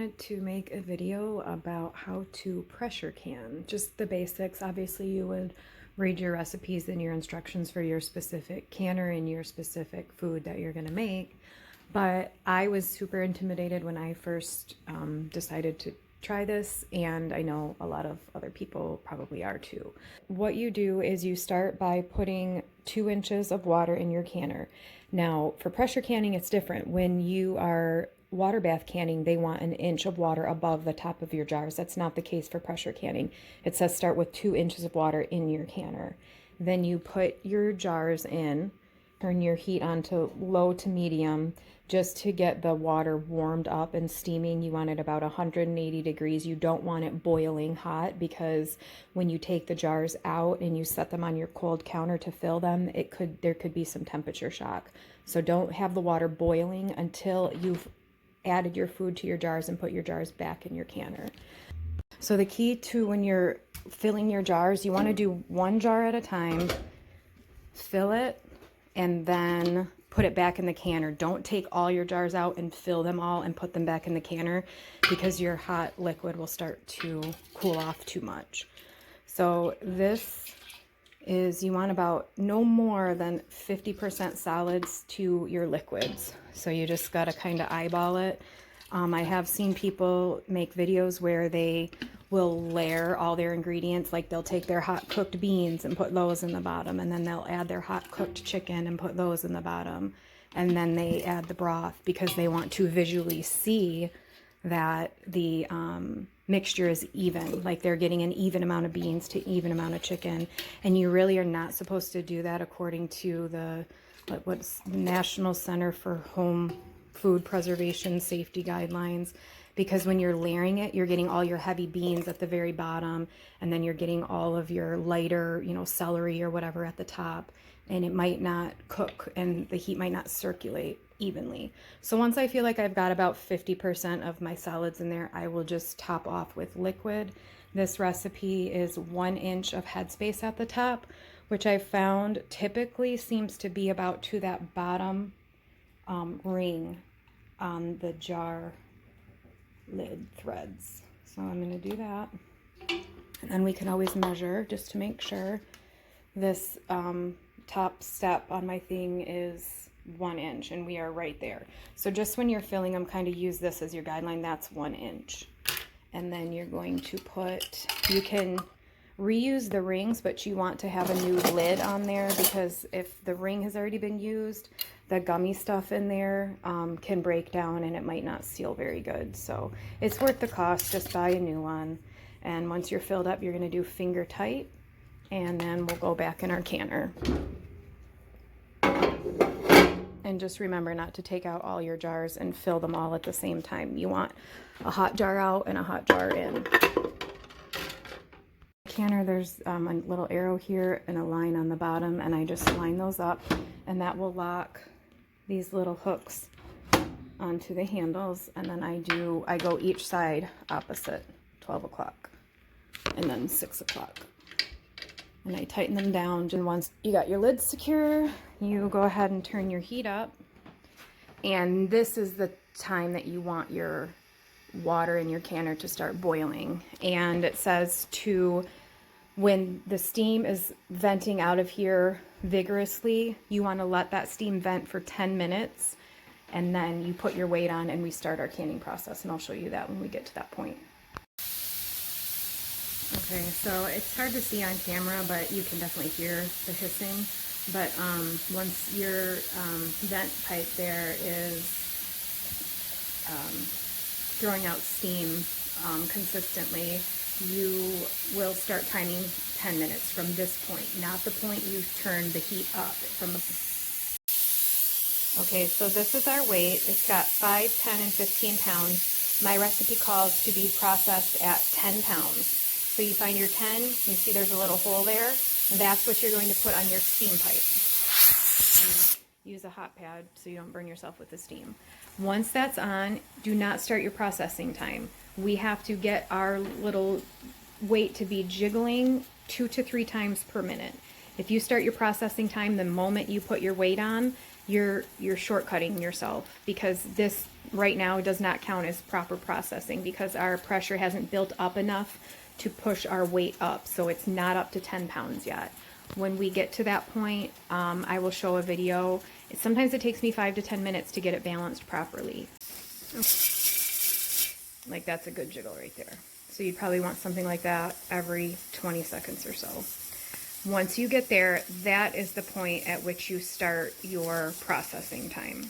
wanted to make a video about how to pressure can, just the basics. Obviously you would read your recipes and your instructions for your specific canner and your specific food that you're going to make, but I was super intimidated when I first decided to try this, and I know a lot of other people probably are too. What you do is you start by putting 2 inches of water in your canner. Now for pressure canning it's different. When you are water bath canning, they want 1 inch of water above the top of your jars. That's not the case for pressure canning. It says start with 2 inches of water in your canner. Then you put your jars in, turn your heat on to low to medium just to get the water warmed up and steaming. You want it about 180 degrees. You don't want it boiling hot, because when you take the jars out and you set them on your cold counter to fill them, there could be some temperature shock. So don't have the water boiling until you've added your food to your jars and put your jars back in your canner. So the key to when you're filling your jars, you want to do 1 jar at a time, fill it, and then put it back in the canner. Don't take all your jars out and fill them all and put them back in the canner, because your hot liquid will start to cool off too much. So this is, you want about no more than 50% solids to your liquids. So you just got to kind of eyeball it. I have seen people make videos where they will layer all their ingredients, like they'll take their hot cooked beans and put those in the bottom, and then they'll add their hot cooked chicken and put those in the bottom, and then they add the broth, because they want to visually see that the mixture is even, like they're getting an even amount of beans to even amount of chicken. And you really are not supposed to do that according to the what's National Center for Home Food Preservation Safety Guidelines, because when you're layering it, you're getting all your heavy beans at the very bottom, and then you're getting all of your lighter, celery or whatever at the top, and it might not cook and the heat might not circulate evenly. So once I feel like I've got about 50% of my solids in there, I will just top off with liquid. This recipe is 1 inch of headspace at the top, which I found typically seems to be about to that bottom ring on the jar lid threads. So I'm going to do that, and then we can always measure just to make sure. This top step on my thing is 1 inch, and we are right there. So just when you're filling them, kind of use this as your guideline. That's 1 inch. And then you're going to put, you can reuse the rings, but you want to have a new lid on there, because if the ring has already been used, the gummy stuff in there can break down and it might not seal very good. So it's worth the cost. Just buy a new one. And once you're filled up, you're going to do finger tight, and then we'll go back in our canner. And just remember not to take out all your jars and fill them all at the same time. You want a hot jar out and a hot jar in. Canner, there's a little arrow here and a line on the bottom, and I just line those up, and that will lock these little hooks onto the handles. And then I go each side opposite, 12 o'clock and then 6 o'clock. And I tighten them down. And once you got your lid secure, you go ahead and turn your heat up. And this is the time that you want your water in your canner to start boiling. And it says when the steam is venting out of here vigorously, you want to let that steam vent for 10 minutes. And then you put your weight on and we start our canning process. And I'll show you that when we get to that point. Okay, so it's hard to see on camera, but you can definitely hear the hissing. But once your vent pipe there is throwing out steam consistently, you will start timing 10 minutes from this point, not the point you turn the heat up from the... Okay, so this is our weight. It's got 5, 10, and 15 pounds. My recipe calls to be processed at 10 pounds. So you find your 10, you see there's a little hole there. That's what you're going to put on your steam pipe. And use a hot pad so you don't burn yourself with the steam. Once that's on, do not start your processing time. We have to get our little weight to be jiggling 2 to 3 times per minute. If you start your processing time the moment you put your weight on, you're shortcutting yourself, because this right now does not count as proper processing because our pressure hasn't built up enough to push our weight up. So it's not up to 10 pounds yet. When we get to that point, I will show a video. Sometimes it takes me 5 to 10 minutes to get it balanced properly. Like that's a good jiggle right there. So you'd probably want something like that every 20 seconds or so. Once you get there, that is the point at which you start your processing time.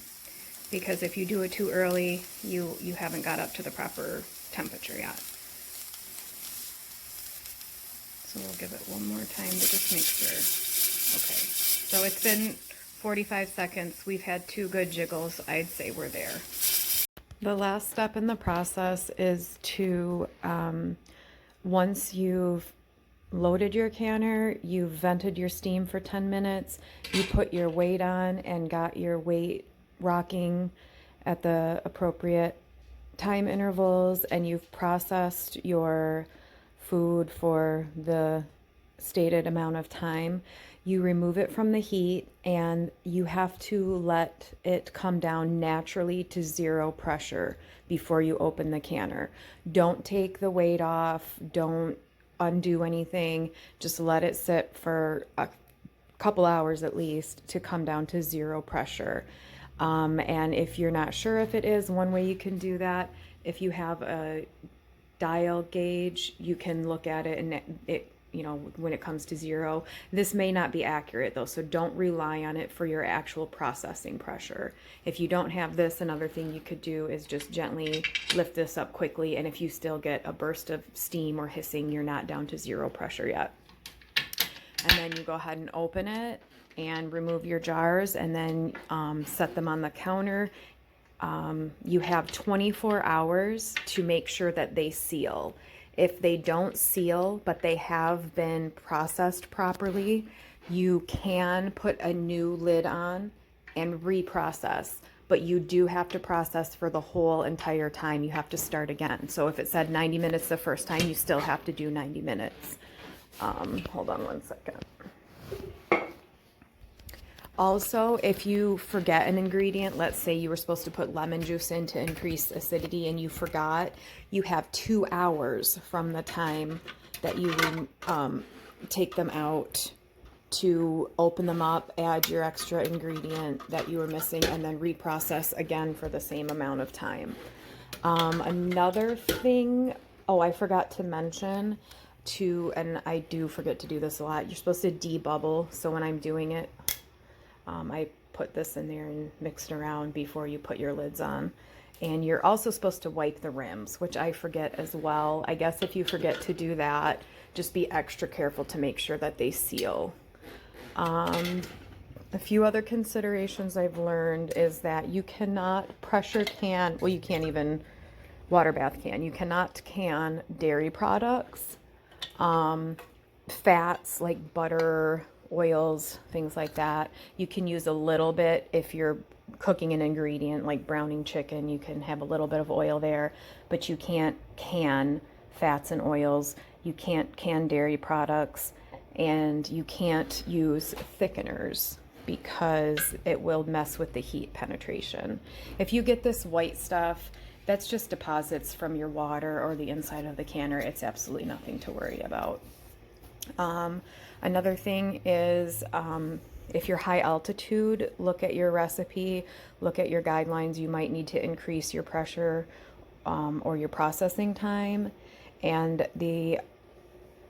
Because if you do it too early, you haven't got up to the proper temperature yet. So we'll give it one more time to just make sure. Okay, so it's been 45 seconds. We've had 2 good jiggles. I'd say we're there. The last step in the process is to, once you've loaded your canner, you've vented your steam for 10 minutes, you put your weight on and got your weight rocking at the appropriate time intervals, and you've processed your food for the stated amount of time, you remove it from the heat and you have to let it come down naturally to 0 pressure before you open the canner. Don't take the weight off, don't undo anything, just let it sit for a couple hours at least to come down to 0 pressure. And if you're not sure if it is, one way you can do that, if you have a dial gauge, you can look at it and it, you know, when it comes to 0. This may not be accurate though, so don't rely on it for your actual processing pressure. If you don't have this, another thing you could do is just gently lift this up quickly, and if you still get a burst of steam or hissing, you're not down to 0 pressure yet. And then you go ahead and open it and remove your jars, and then set them on the counter. You have 24 hours to make sure that they seal. If they don't seal, but they have been processed properly, you can put a new lid on and reprocess, but you do have to process for the whole entire time. You have to start again. So if it said 90 minutes the first time, you still have to do 90 minutes. Hold on one second. Also, if you forget an ingredient, let's say you were supposed to put lemon juice in to increase acidity and you forgot, you have 2 hours from the time that you take them out to open them up, add your extra ingredient that you were missing, and then reprocess again for the same amount of time. Another thing, oh, I forgot to mention too, and I do forget to do this a lot, you're supposed to debubble. So when I'm doing it, I put this in there and mix it around before you put your lids on. And you're also supposed to wipe the rims, which I forget as well. I guess if you forget to do that, just be extra careful to make sure that they seal. A few other considerations I've learned is that you cannot pressure can, well, you can't even water bath can. You cannot can dairy products, fats like butter, oils, things like that. You can use a little bit if you're cooking an ingredient like browning chicken, you can have a little bit of oil there, but you can't can fats and oils. You can't can dairy products, and you can't use thickeners because it will mess with the heat penetration. If you get this white stuff, that's just deposits from your water or the inside of the canner. It's absolutely nothing to worry about. Another thing is, if you're high altitude, look at your recipe, look at your guidelines. You might need to increase your pressure or your processing time. And the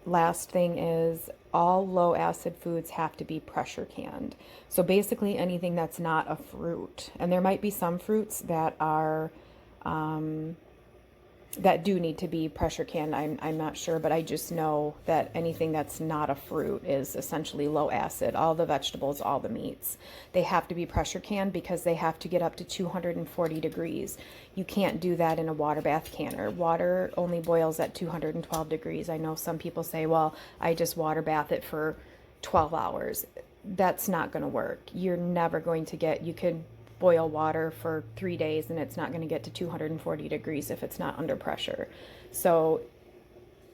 last thing is, all low acid foods have to be pressure canned. So basically anything that's not a fruit, and there might be some fruits that are that do need to be pressure canned. I'm not sure, but I just know that anything that's not a fruit is essentially low acid. All the vegetables, all the meats, they have to be pressure canned because they have to get up to 240 degrees. You can't do that in a water bath canner. Water only boils at 212 degrees. I know some people say, well, I just water bath it for 12 hours. That's not going to work. You're never going to get, you could boil water for 3 days and it's not going to get to 240 degrees if it's not under pressure. So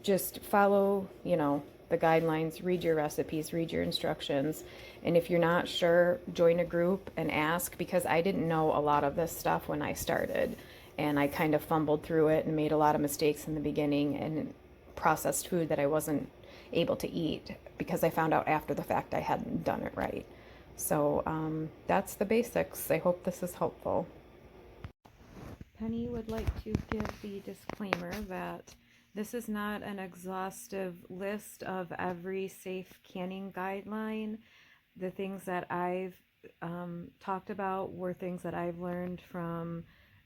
just follow, you know, the guidelines, read your recipes, read your instructions. And if you're not sure, join a group and ask, because I didn't know a lot of this stuff when I started. and I kind of fumbled through it and made a lot of mistakes in the beginning and processed food that I wasn't able to eat because I found out after the fact I hadn't done it right. So that's the basics. I hope this is helpful. Penny would like to give the disclaimer that this is not an exhaustive list of every safe canning guideline. The things that I've talked about were things that I've learned from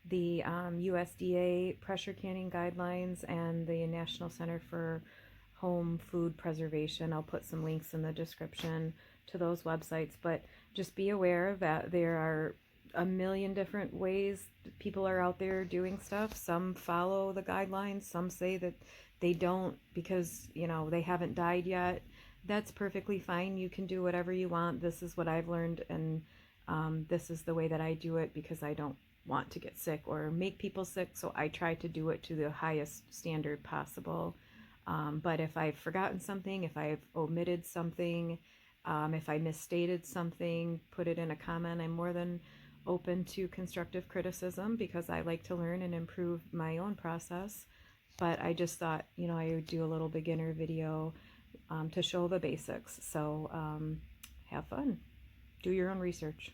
the USDA pressure canning guidelines and the National Center for Home Food Preservation. I'll put some links in the description to those websites, but just be aware that there are a million different ways people are out there doing stuff. Some follow the guidelines, some say that they don't because, you know, they haven't died yet. That's perfectly fine. You can do whatever you want. This is what I've learned, and this is the way that I do it because I don't want to get sick or make people sick, so I try to do it to the highest standard possible. But if I've forgotten something, if I've omitted something, if I misstated something, put it in a comment. I'm more than open to constructive criticism because I like to learn and improve my own process. But I just thought, you know, I would do a little beginner video to show the basics. So have fun. Do your own research.